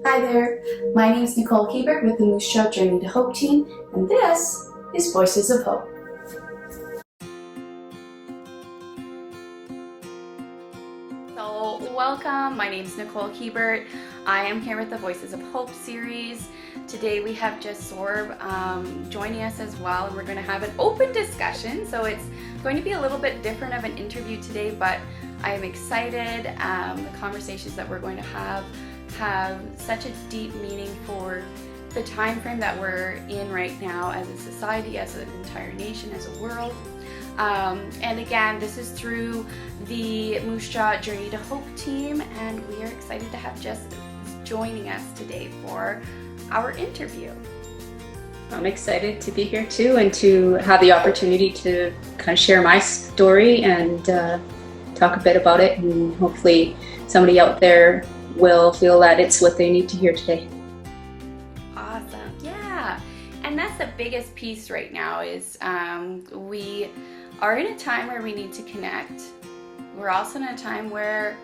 Hi there, my name is Nicole Hebert with the Moose Jaw Journey to Hope team, and this is Voices of Hope. So welcome, my name is Nicole Hebert. I am here with the Voices of Hope series. Today we have Jess Zoerb joining us as well, and we're going to have an open discussion. So it's going to be a little bit different of an interview today, but I am excited. The conversations that we're going to have such a deep meaning for the time frame that we're in right now as a society, as an entire nation, as a world. And again, this is through the Moose Jaw Journey to Hope team, and we are excited to have Jess joining us today for our interview. I'm excited to be here too, and to have the opportunity to kind of share my story and talk a bit about it, and hopefully somebody out there will feel that it's what they need to hear today. Awesome, yeah. And that's the biggest piece right now is we are in a time where we need to connect. We're also in a time where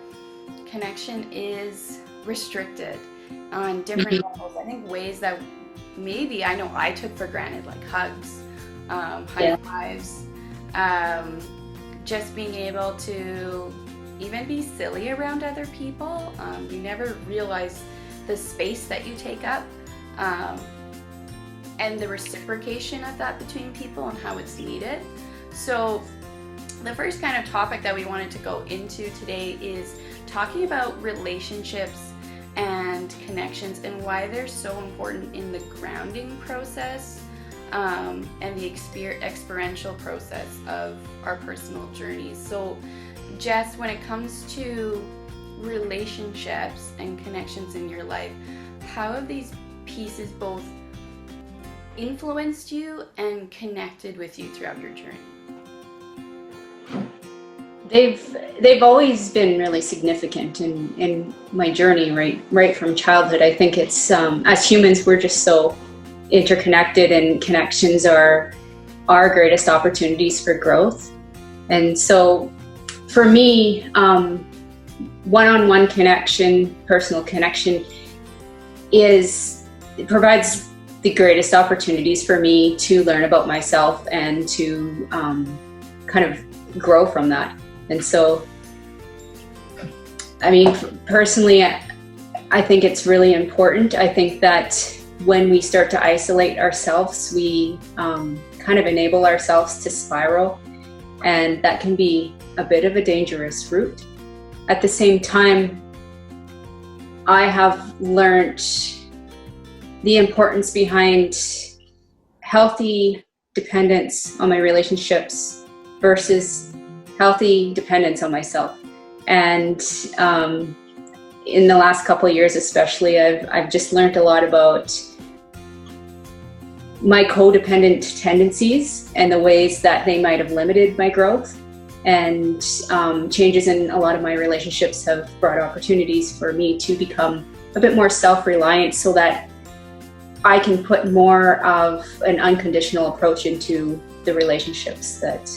connection is restricted on different levels. I think ways that maybe I know I took for granted, like hugs, high fives, just being able to even be silly around other people. You never realize the space that you take up and the reciprocation of that between people and how it's needed. So the first kind of topic that we wanted to go into today is talking about relationships and connections and why they're so important in the grounding process and the experiential process of our personal journeys. So Jess, when it comes to relationships and connections in your life, how have these pieces both influenced you and connected with you throughout your journey? They've always been really significant in my journey, right from childhood. I think it's as humans, we're just so interconnected, and connections are our greatest opportunities for growth. And so for me, one-on-one connection, personal connection provides the greatest opportunities for me to learn about myself and to kind of grow from that. And so, I mean, personally, I think it's really important. I think that when we start to isolate ourselves, we kind of enable ourselves to spiral, and that can be a bit of a dangerous route. At the same time, I have learned the importance behind healthy dependence on my relationships versus healthy dependence on myself. And in the last couple of years especially, I've just learned a lot about my codependent tendencies and the ways that they might have limited my growth. And changes in a lot of my relationships have brought opportunities for me to become a bit more self-reliant, so that I can put more of an unconditional approach into the relationships that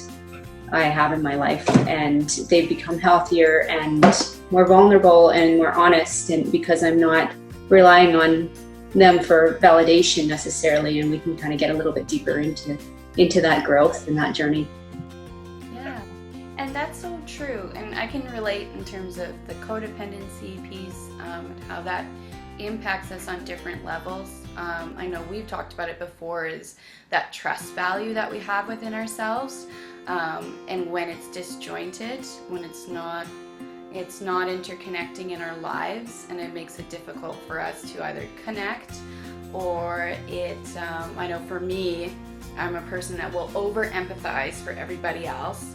I have in my life, and they've become healthier and more vulnerable and more honest, and because I'm not relying on them for validation necessarily, and we can kind of get a little bit deeper into that growth and that journey. Yeah, and that's so true, and I can relate in terms of the codependency piece and how that impacts us on different levels. I know we've talked about it before, is that trust value that we have within ourselves, and when it's disjointed, when it's not interconnecting in our lives, and it makes it difficult for us to either connect or I know for me, I'm a person that will over empathize for everybody else,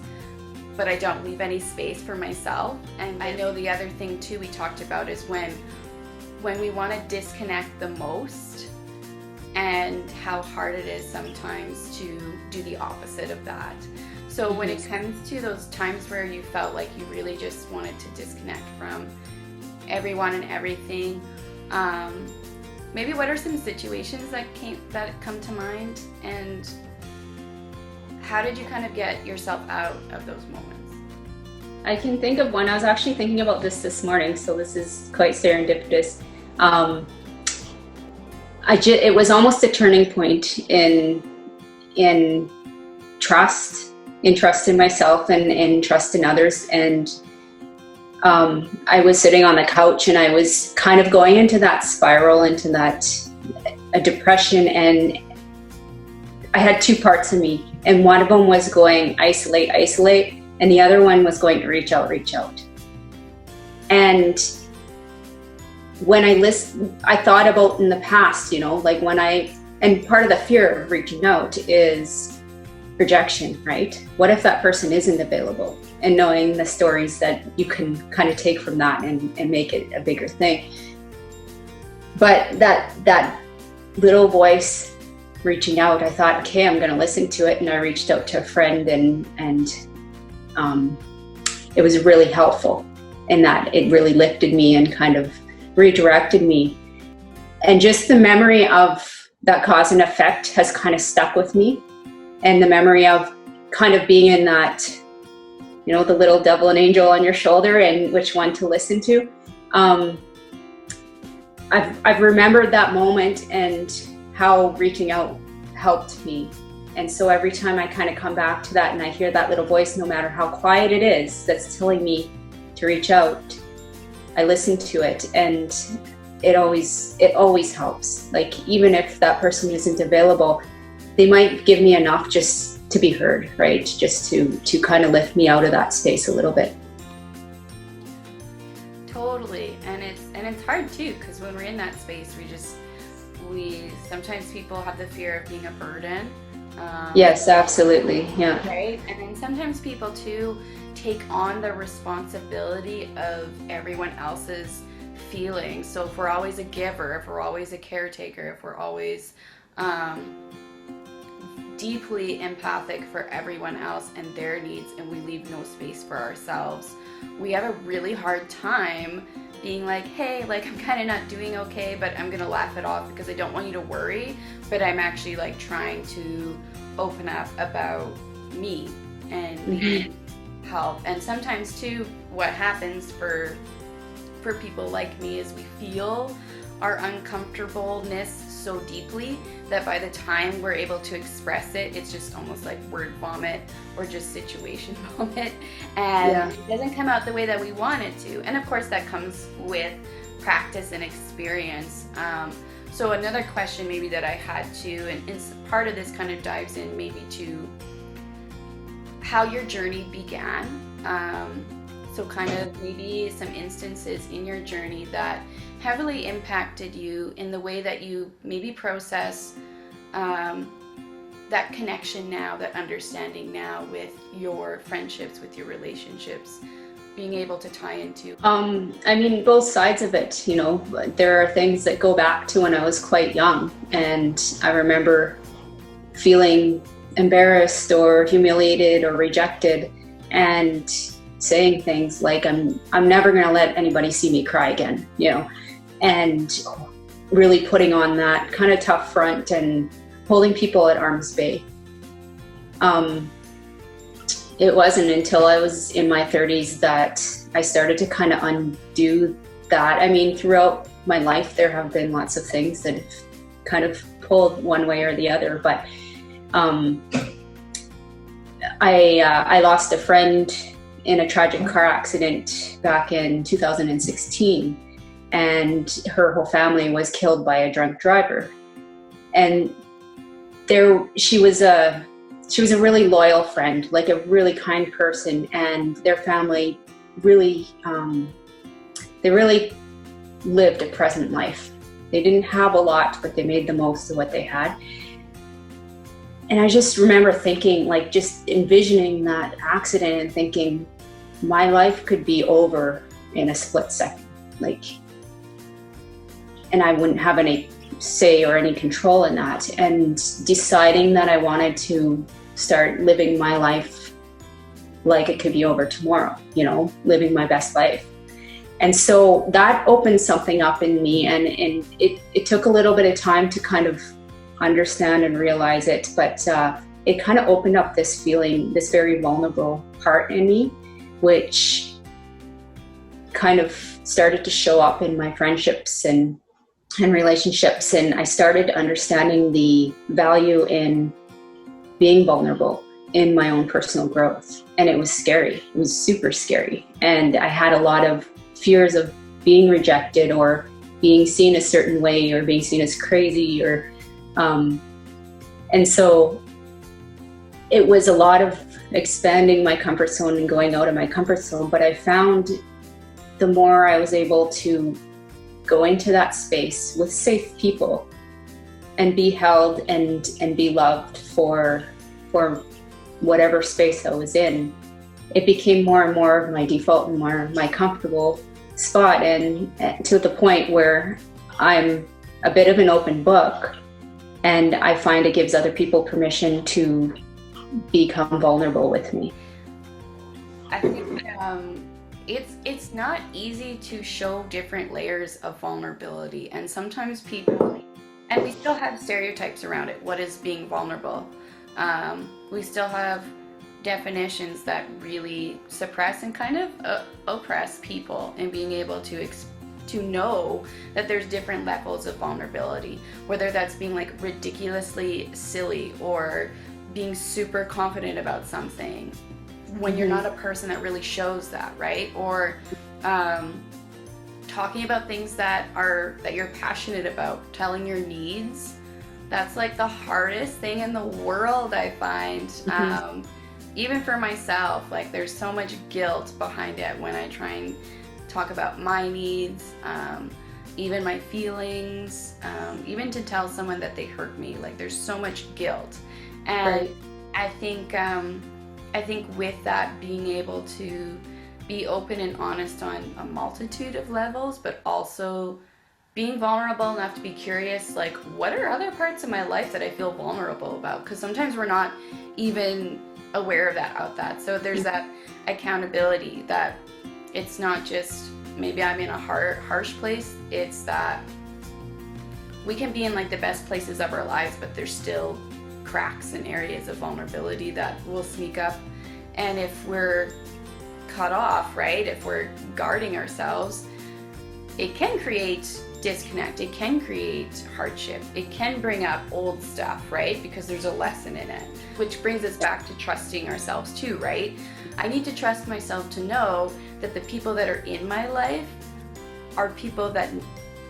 but I don't leave any space for myself. And I know the other thing too we talked about is when we want to disconnect the most, and how hard it is sometimes to do the opposite of that. So when it comes to those times where you felt like you really just wanted to disconnect from everyone and everything, maybe what are some situations that come to mind, and how did you kind of get yourself out of those moments? I can think of one. I was actually thinking about this morning, so this is quite serendipitous. it was almost a turning point in trust in myself and in trust in others. And I was sitting on the couch and I was kind of going into that spiral, into that a depression, and I had two parts of me, and one of them was going isolate, and the other one was going reach out. And when I thought about in the past, like and part of the fear of reaching out is rejection, right? What if that person isn't available? And knowing the stories that you can kind of take from that and make it a bigger thing. But that little voice reaching out, I thought, okay, I'm going to listen to it. And I reached out to a friend, and it was really helpful in that it really lifted me and kind of redirected me. And just the memory of that cause and effect has kind of stuck with me. And the memory of kind of being in that, the little devil and angel on your shoulder and which one to listen to. I've remembered that moment and how reaching out helped me. And so every time I kind of come back to that and I hear that little voice, no matter how quiet it is, that's telling me to reach out, I listen to it, and it always helps. Like, even if that person isn't available, they might give me enough just to be heard, right? Just to kind of lift me out of that space a little bit. Totally. And it's hard too, because when we're in that space, we sometimes people have the fear of being a burden. Yes, absolutely. Yeah. Right. And then sometimes people too take on the responsibility of everyone else's feelings. So if we're always a giver, if we're always a caretaker, if we're always deeply empathic for everyone else and their needs, and we leave no space for ourselves, we have a really hard time being like, hey, like, I'm kind of not doing okay, but I'm gonna laugh it off because I don't want you to worry, but I'm actually like trying to open up about me and need help. And sometimes too, what happens for people like me is we feel our uncomfortableness so deeply that by the time we're able to express it, it's just almost like word vomit or just situation vomit, and it doesn't come out the way that we want it to. And of course that comes with practice and experience. So another question maybe that I had too, and part of this kind of dives in maybe to how your journey began. So kind of maybe some instances in your journey that heavily impacted you in the way that you maybe process that connection now, that understanding now with your friendships, with your relationships, being able to tie into. I mean, both sides of it, there are things that go back to when I was quite young, and I remember feeling embarrassed or humiliated or rejected and saying things like, I'm never going to let anybody see me cry again, and really putting on that kind of tough front and holding people at arm's bay. It wasn't until I was in my 30s that I started to kind of undo that. I mean, throughout my life, there have been lots of things that have kind of pulled one way or the other, but I lost a friend in a tragic car accident back in 2016, and her whole family was killed by a drunk driver. And she was a really loyal friend, like a really kind person, and their family really they really lived a present life. They didn't have a lot, but they made the most of what they had. And I just remember thinking, like, just envisioning that accident and thinking my life could be over in a split second, like, and I wouldn't have any say or any control in that. And deciding that I wanted to start living my life like it could be over tomorrow, living my best life. And so that opened something up in me, and it took a little bit of time to kind of understand and realize it, but it kind of opened up this feeling, this very vulnerable part in me, which kind of started to show up in my friendships and and relationships, and I started understanding the value in being vulnerable in my own personal growth. And it was scary. It was super scary. And I had a lot of fears of being rejected or being seen a certain way or being seen as crazy or and so it was a lot of expanding my comfort zone and going out of my comfort zone. But I found the more I was able to go into that space with safe people and be held and be loved for whatever space I was in, it became more and more of my default and more my comfortable spot, and to the point where I'm a bit of an open book, and I find it gives other people permission to become vulnerable with me. I think it's not easy to show different layers of vulnerability, and sometimes people, and we still have stereotypes around it. What is being vulnerable? We still have definitions that really suppress and kind of oppress people in being able to know that there's different levels of vulnerability, whether that's being like ridiculously silly or being super confident about something when you're not a person that really shows that, right? Or talking about things that you're passionate about, telling your needs. That's like the hardest thing in the world, I find. Even for myself, like there's so much guilt behind it when I try and talk about my needs, even my feelings, even to tell someone that they hurt me. Like there's so much guilt. And right. I think with that, being able to be open and honest on a multitude of levels, but also being vulnerable enough to be curious, like what are other parts of my life that I feel vulnerable about? Because sometimes we're not even aware of that. So there's that accountability that it's not just maybe I'm in a harsh place. It's that we can be in like the best places of our lives, but there's still cracks and areas of vulnerability that will sneak up. And if we're cut off, right, if we're guarding ourselves, it can create disconnect, it can create hardship, it can bring up old stuff, right, because there's a lesson in it, which brings us back to trusting ourselves too, right? I need to trust myself to know that the people that are in my life are people that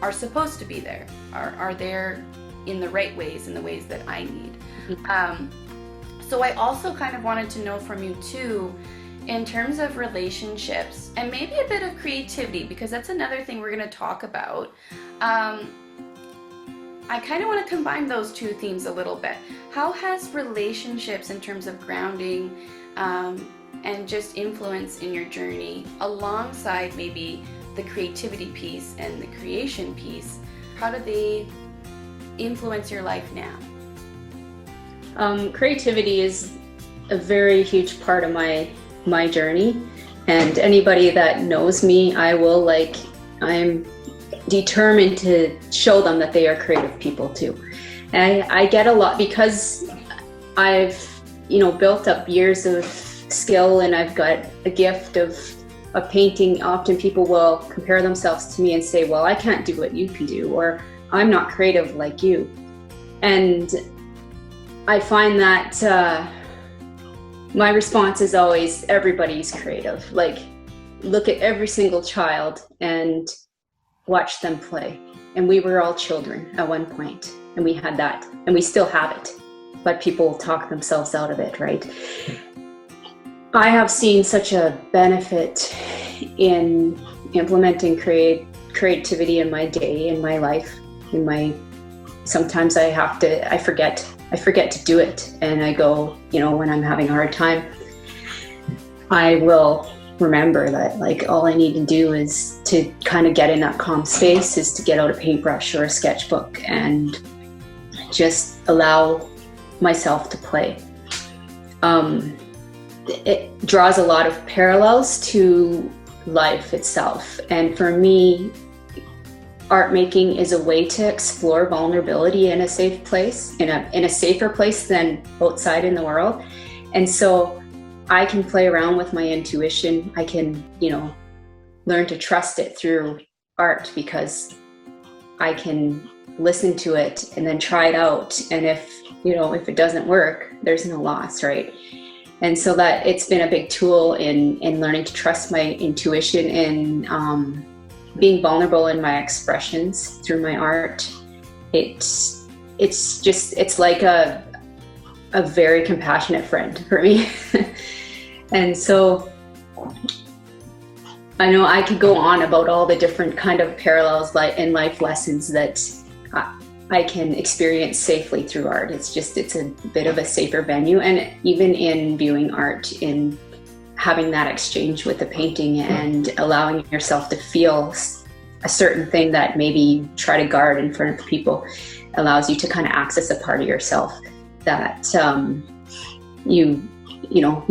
are supposed to be there, are there in the right ways, in the ways that I need. So I also kind of wanted to know from you too, in terms of relationships and maybe a bit of creativity, because that's another thing we're going to talk about. I kind of want to combine those two themes a little bit. How has relationships in terms of grounding and just influence in your journey, alongside maybe the creativity piece and the creation piece, how do they influence your life now? Creativity is a very huge part of my journey, and anybody that knows me, I'm determined to show them that they are creative people too. And I get a lot because I've built up years of skill, and I've got a gift of painting. Often people will compare themselves to me and say, well, I can't do what you can do, or I'm not creative like you. And I find that my response is always, everybody's creative. Like, look at every single child and watch them play. And we were all children at one point, and we had that, and we still have it, but people talk themselves out of it, right? I have seen such a benefit in implementing creativity in my day, in my life, sometimes I forget to do it, and I go, when I'm having a hard time, I will remember that like all I need to do is to kind of get in that calm space is to get out a paintbrush or a sketchbook and just allow myself to play. It draws a lot of parallels to life itself, and for me, art making is a way to explore vulnerability in a safe place, in a safer place than outside in the world. And so I can play around with my intuition. I can, learn to trust it through art, because I can listen to it and then try it out. And if it doesn't work, there's no loss, right? And so that it's been a big tool in learning to trust my intuition, in being vulnerable in my expressions through my art. It's like a very compassionate friend for me. And so I know I could go on about all the different kind of parallels in life lessons that I can experience safely through art. It's a bit of a safer venue, and even in viewing art, in having that exchange with the painting and allowing yourself to feel a certain thing that maybe you try to guard in front of people, allows you to kind of access a part of yourself that you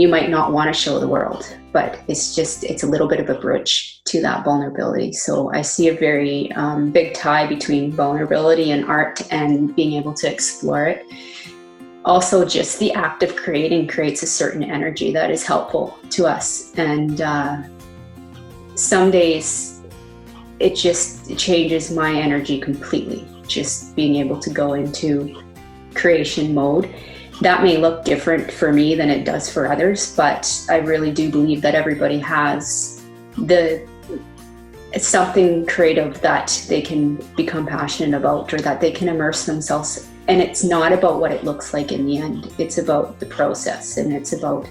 might not want to show the world, but it's a little bit of a bridge to that vulnerability. So I see a very big tie between vulnerability and art and being able to explore it. Also, just the act of creating creates a certain energy that is helpful to us. And some days it just changes my energy completely, just being able to go into creation mode. That may look different for me than it does for others, but I really do believe that everybody has something creative that they can become passionate about, or that they can immerse themselves. And it's not about what it looks like in the end. It's about the process, and it's about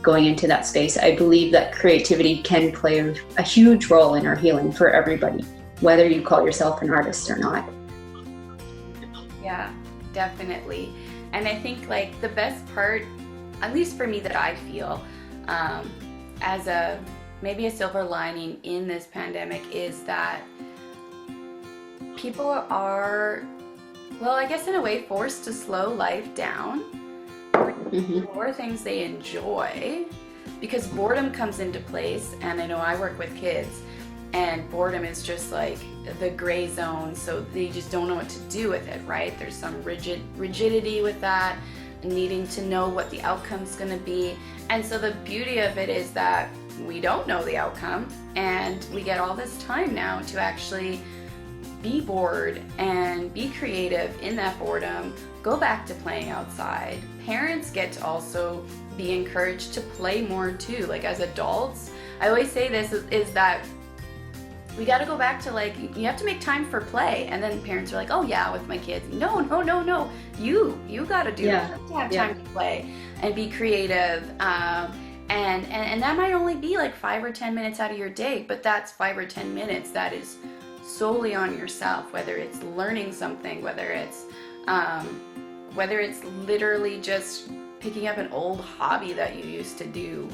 going into that space. I believe that creativity can play a huge role in our healing for everybody, whether you call yourself an artist or not. Yeah, definitely. And I think like the best part, at least for me, that I feel as maybe a silver lining in this pandemic, is that people are, well, I guess in a way, forced to slow life down, explore things they enjoy, because boredom comes into place. And I know I work with kids, and boredom is just like the gray zone, so they just don't know what to do with it, right? There's some rigidity with that, needing to know what the outcome's going to be. And so the beauty of it is that we don't know the outcome, and we get all this time now to actually be bored and be creative in that boredom, go back to playing outside. Parents get to also be encouraged to play more too. Like as adults, I always say this is that we got to go back to like, you have to make time for play. And then parents are like, oh yeah, with my kids. No. You got to do it. You have to have time to play and be creative. And that might only be like 5 or 10 minutes out of your day, but that's 5 or 10 minutes that is solely on yourself, whether it's learning something, whether it's literally just picking up an old hobby that you used to do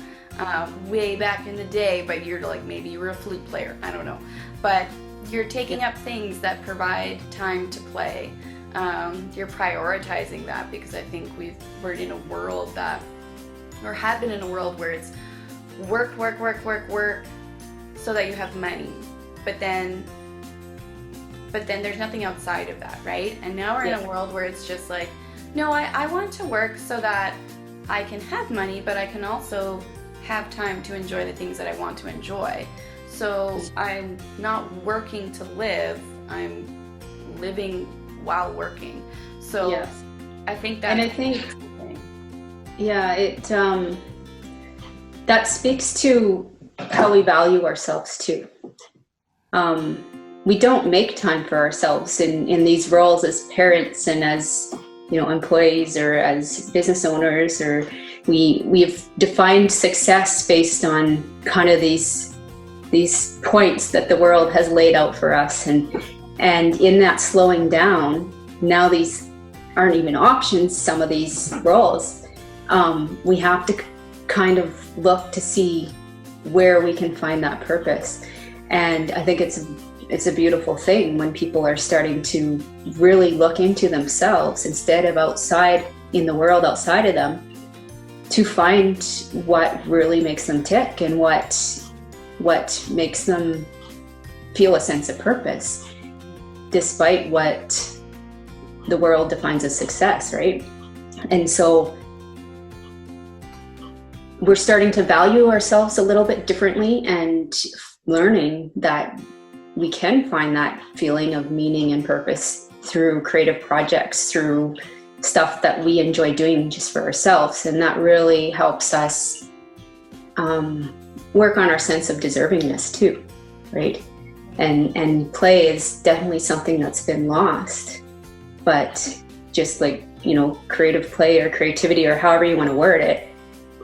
way back in the day, but you're like, maybe you were a flute player, I don't know, but you're taking up things that provide time to play. You're prioritizing that, because I think we're in a world that, or have been in a world where it's work so that you have money, but then there's nothing outside of that, right? And now we're in a world where it's just like, no, I want to work so that I can have money, but I can also have time to enjoy the things that I want to enjoy. So I'm not working to live, I'm living while working. So I think that's, and I think, that speaks to how we value ourselves too. We don't make time for ourselves in these roles as parents and as employees or as business owners, or we've defined success based on kind of these points that the world has laid out for us, and in that slowing down, now these aren't even options, some of these roles. We have to kind of look to see where we can find that purpose. And I think it's a beautiful thing when people are starting to really look into themselves instead of outside in the world outside of them, to find what really makes them tick and what makes them feel a sense of purpose, despite what the world defines as success, right? And so we're starting to value ourselves a little bit differently, and learning that we can find that feeling of meaning and purpose through creative projects, through stuff that we enjoy doing just for ourselves. And that really helps us work on our sense of deservingness too, right? And play is definitely something that's been lost. But just like, creative play or creativity, or however you want to word it,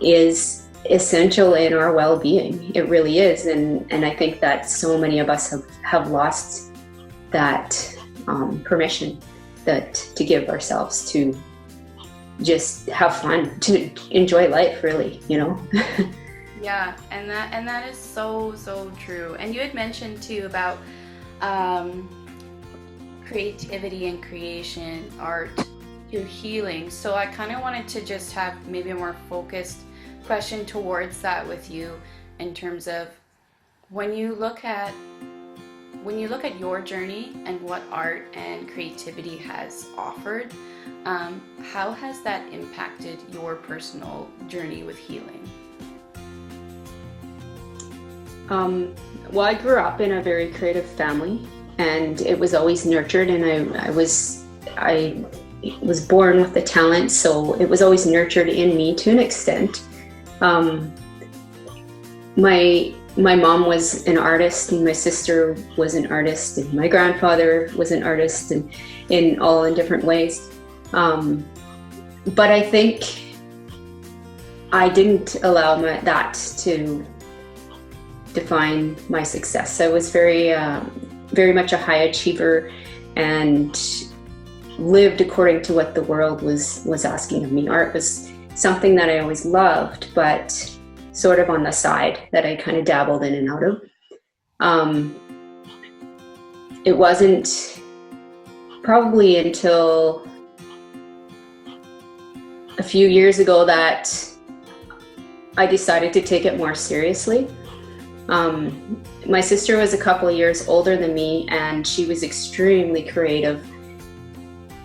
is essential in our well-being. It really is. And I think that so many of us have lost that permission to give ourselves to just have fun, to enjoy life, really, Yeah, and that is so true. And you had mentioned too about creativity and creation, art to healing. So I kind of wanted to just have maybe a more focused question towards that with you, in terms of when you look at your journey and what art and creativity has offered, how has that impacted your personal journey with healing? Well, I grew up in a very creative family, and it was always nurtured, and I was born with the talent, so it was always nurtured in me to an extent. My mom was an artist, and my sister was an artist, and my grandfather was an artist, and in different ways. But I think I didn't allow that to define my success. I was very much a high achiever and lived according to what the world was asking of me. Art was something that I always loved, but sort of on the side, that I kind of dabbled in and out of. It wasn't probably until a few years ago that I decided to take it more seriously. My sister was a couple of years older than me, and she was extremely creative.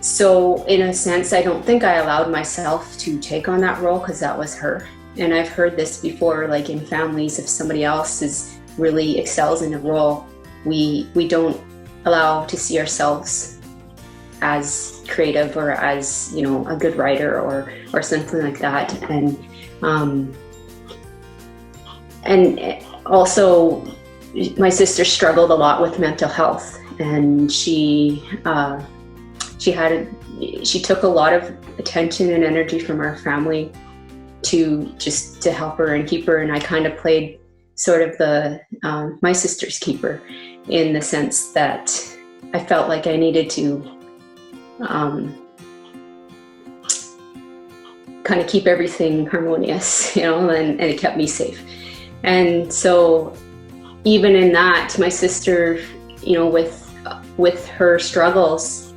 So in a sense, I don't think I allowed myself to take on that role, because that was her. And I've heard this before, like in families, if somebody else really excels in a role, we don't allow to see ourselves as creative, or as, a good writer or something like that. And also, my sister struggled a lot with mental health, and she took a lot of attention and energy from our family to help her and keep her. And I kind of played sort of my sister's keeper, in the sense that I felt like I needed to kind of keep everything harmonious, and it kept me safe. And so even in that, my sister, with her struggles,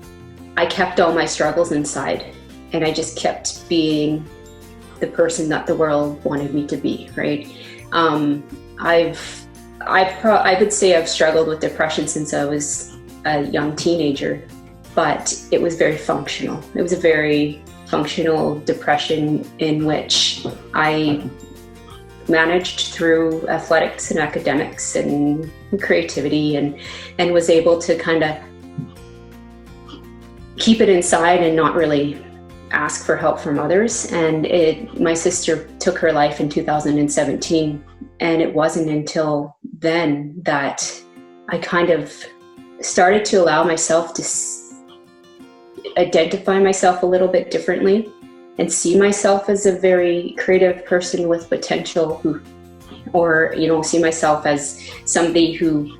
I kept all my struggles inside, and I just kept being the person that the world wanted me to be, right? I would say I've struggled with depression since I was a young teenager, but it was very functional. It was a very functional depression in which I managed through athletics and academics and creativity, and was able to kind of keep it inside and not really ask for help from others. And my sister took her life in 2017, and it wasn't until then that I kind of started to allow myself to identify myself a little bit differently, and see myself as a very creative person with potential, see myself as somebody who,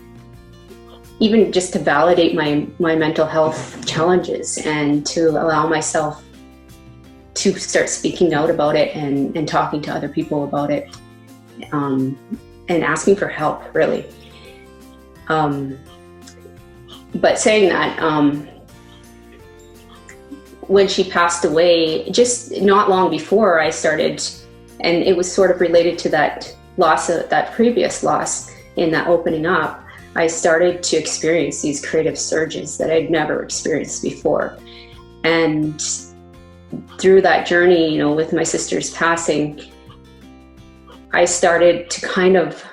even just to validate my mental health challenges, and to allow myself to start speaking out about it, and talking to other people about it, and asking for help, really. But saying that, when she passed away, just not long before, I started, and it was sort of related to that previous loss in that opening up, I started to experience these creative surges that I'd never experienced before. And through that journey, with my sister's passing, I started to kind of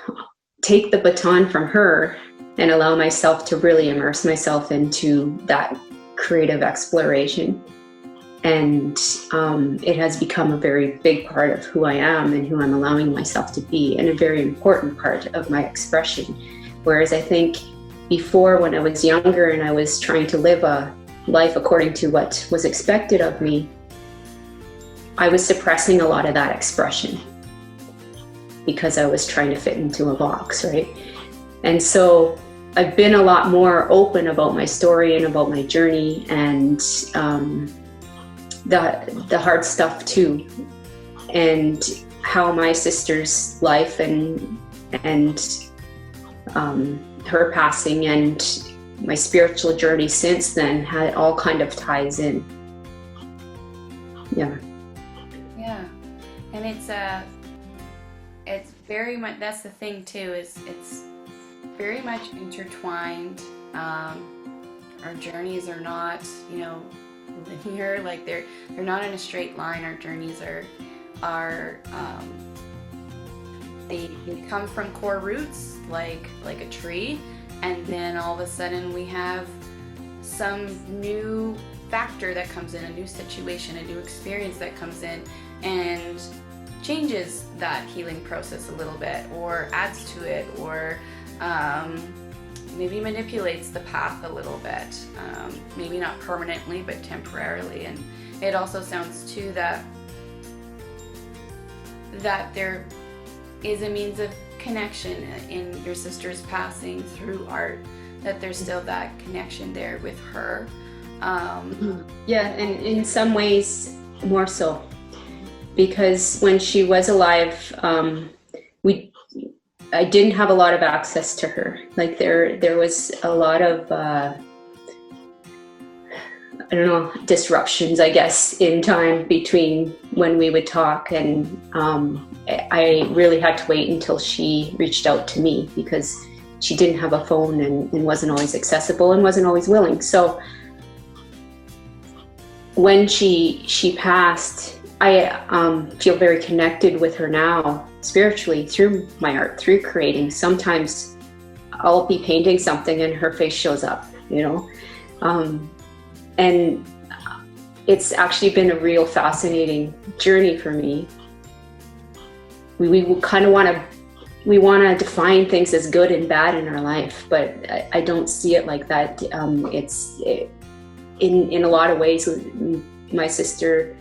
take the baton from her and allow myself to really immerse myself into that creative exploration. And it has become a very big part of who I am and who I'm allowing myself to be, and a very important part of my expression. Whereas I think before, when I was younger and I was trying to live a life according to what was expected of me, I was suppressing a lot of that expression because I was trying to fit into a box, right? And so I've been a lot more open about my story and about my journey, and the hard stuff too, and how my sister's life and her passing and my spiritual journey since then had all kind of ties in. Yeah. And it's very much, that's the thing too, is it's very much intertwined. Our journeys are not, linear, like they're not in a straight line. Our journeys are they come from core roots, like a tree, and then all of a sudden we have some new factor that comes in, a new situation, a new experience that comes in and changes that healing process a little bit, or adds to it, or maybe manipulates the path a little bit, maybe not permanently but temporarily. And it also sounds too that there is a means of connection in your sister's passing through art, that there's still that connection there with her. Yeah, and in some ways more so, because when she was alive, I didn't have a lot of access to her. Like there was a lot of disruptions, I guess, in time between when we would talk, and I really had to wait until she reached out to me, because she didn't have a phone and wasn't always accessible and wasn't always willing. So when she passed, I feel very connected with her now spiritually through my art, through creating. Sometimes I'll be painting something and her face shows up, and it's actually been a real fascinating journey for me. We kind of want to define things as good and bad in our life, but I don't see it like that. In a lot of ways, my sister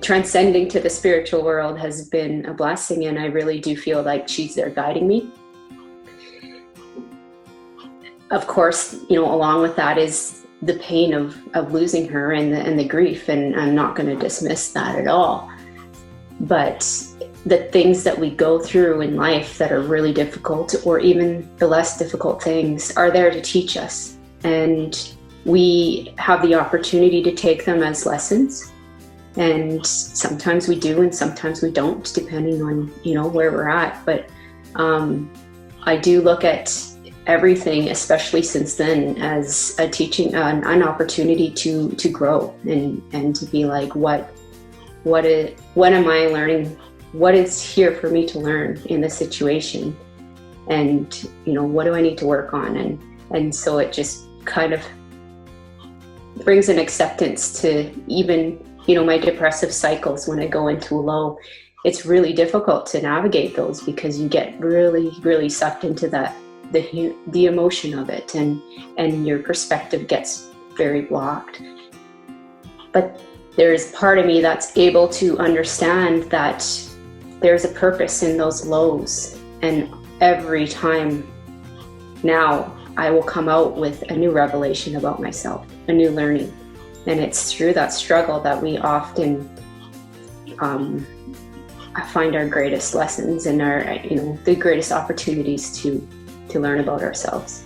transcending to the spiritual world has been a blessing, and I really do feel like she's there guiding me. Of course, along with that is the pain of losing her and the grief, and I'm not going to dismiss that at all. But the things that we go through in life that are really difficult, or even the less difficult things, are there to teach us, and we have the opportunity to take them as lessons. And sometimes we do, and sometimes we don't, depending on where we're at. But I do look at everything, especially since then, as a teaching, an opportunity to grow and to be like, what am I learning? What is here for me to learn in this situation? And what do I need to work on? And so it just kind of brings an acceptance to even my depressive cycles. When I go into a low, it's really difficult to navigate those, because you get really, really sucked into the emotion of it, and your perspective gets very blocked. But there's part of me that's able to understand that there's a purpose in those lows, and every time now I will come out with a new revelation about myself, a new learning. And it's through that struggle that we often find our greatest lessons and our, the greatest opportunities to learn about ourselves.